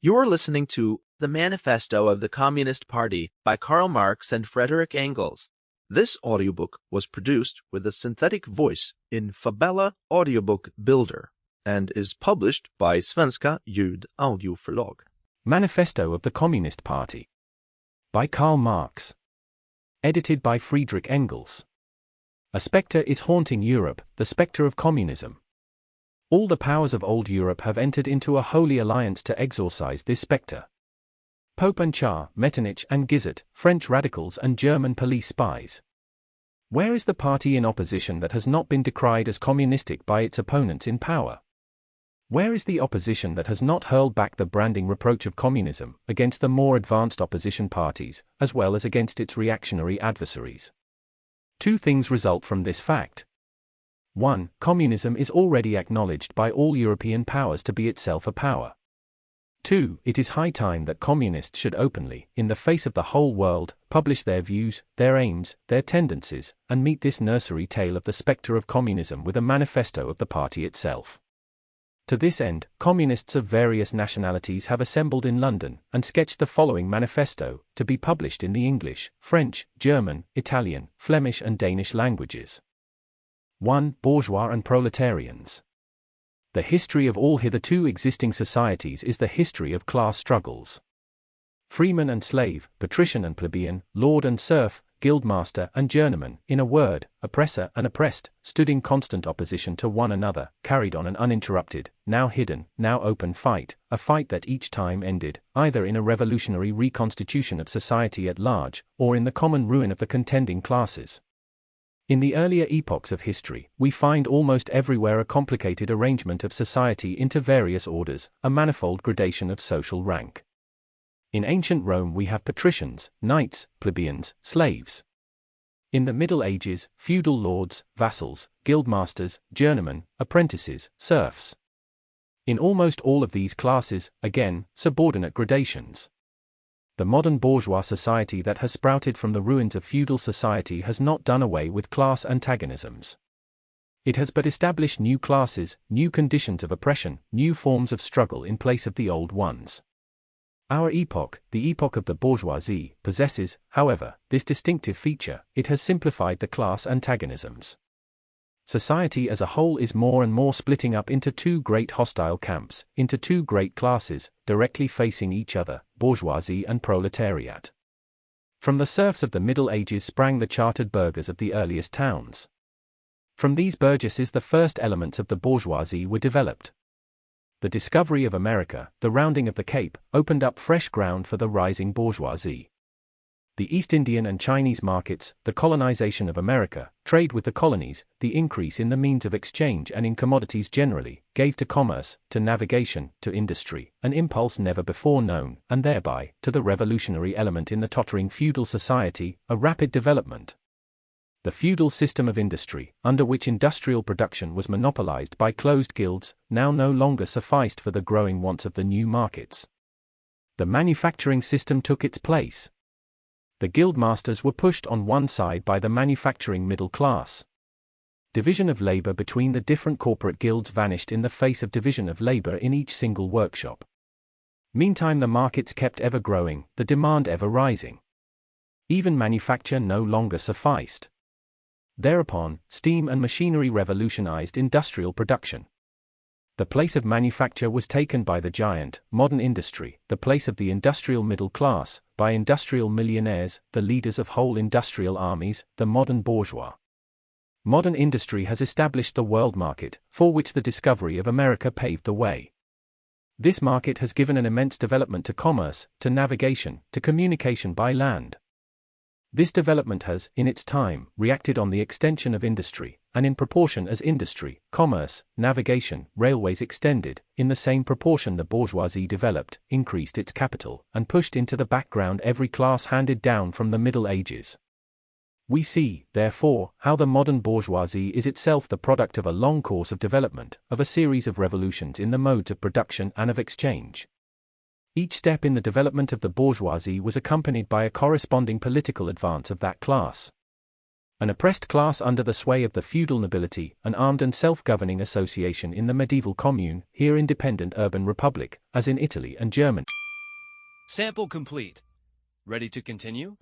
You're listening to The Manifesto of the Communist Party by Karl Marx and Friedrich Engels. This audiobook was produced with a synthetic voice in Fabella Audiobook Builder and is published by Svenska, Ljud, Audioförlag. Manifesto of the Communist Party by Karl Marx. Edited by Friedrich Engels. A spectre is haunting Europe, the spectre of communism. All the powers of old Europe have entered into a holy alliance to exorcise this spectre. Pope and Tsar, Metternich and Guizot, French radicals and German police spies. Where is the party in opposition that has not been decried as communistic by its opponents in power? Where is the opposition that has not hurled back the branding reproach of communism against the more advanced opposition parties, as well as against its reactionary adversaries? Two things result from this fact. 1. Communism is already acknowledged by all European powers to be itself a power. 2. It is high time that communists should openly, in the face of the whole world, publish their views, their aims, their tendencies, and meet this nursery tale of the spectre of communism with a manifesto of the party itself. To this end, communists of various nationalities have assembled in London and sketched the following manifesto, to be published in the English, French, German, Italian, Flemish and Danish languages. 1. Bourgeois and proletarians. The history of all hitherto existing societies is the history of class struggles. Freeman and slave, patrician and plebeian, lord and serf, guildmaster and journeyman, in a word, oppressor and oppressed, stood in constant opposition to one another, carried on an uninterrupted, now hidden, now open fight, a fight that each time ended, either in a revolutionary reconstitution of society at large, or in the common ruin of the contending classes. In the earlier epochs of history, we find almost everywhere a complicated arrangement of society into various orders, a manifold gradation of social rank. In ancient Rome we have patricians, knights, plebeians, slaves. In the Middle Ages, feudal lords, vassals, guildmasters, journeymen, apprentices, serfs. In almost all of these classes, again, subordinate gradations. The modern bourgeois society that has sprouted from the ruins of feudal society has not done away with class antagonisms. It has but established new classes, new conditions of oppression, new forms of struggle in place of the old ones. Our epoch, the epoch of the bourgeoisie, possesses, however, this distinctive feature: it has simplified the class antagonisms. Society as a whole is more and more splitting up into two great hostile camps, into two great classes, directly facing each other, bourgeoisie and proletariat. From the serfs of the Middle Ages sprang the chartered burghers of the earliest towns. From these burgesses the first elements of the bourgeoisie were developed. The discovery of America, the rounding of the Cape, opened up fresh ground for the rising bourgeoisie. The East Indian and Chinese markets, the colonization of America, trade with the colonies, the increase in the means of exchange and in commodities generally, gave to commerce, to navigation, to industry, an impulse never before known, and thereby, to the revolutionary element in the tottering feudal society, a rapid development. The feudal system of industry, under which industrial production was monopolized by closed guilds, now no longer sufficed for the growing wants of the new markets. The manufacturing system took its place. The guildmasters were pushed on one side by the manufacturing middle class. Division of labor between the different corporate guilds vanished in the face of division of labor in each single workshop. Meantime the markets kept ever growing, the demand ever rising. Even manufacture no longer sufficed. Thereupon, steam and machinery revolutionized industrial production. The place of manufacture was taken by the giant, modern industry, the place of the industrial middle class, by industrial millionaires, the leaders of whole industrial armies, the modern bourgeois. Modern industry has established the world market, for which the discovery of America paved the way. This market has given an immense development to commerce, to navigation, to communication by land. This development has, in its time, reacted on the extension of industry, and in proportion as industry, commerce, navigation, railways extended, in the same proportion the bourgeoisie developed, increased its capital, and pushed into the background every class handed down from the Middle Ages. We see, therefore, how the modern bourgeoisie is itself the product of a long course of development, of a series of revolutions in the modes of production and of exchange. Each step in the development of the bourgeoisie was accompanied by a corresponding political advance of that class. An oppressed class under the sway of the feudal nobility, an armed and self-governing association in the medieval commune, here independent urban republic, as in Italy and Germany. Sample complete. Ready to continue?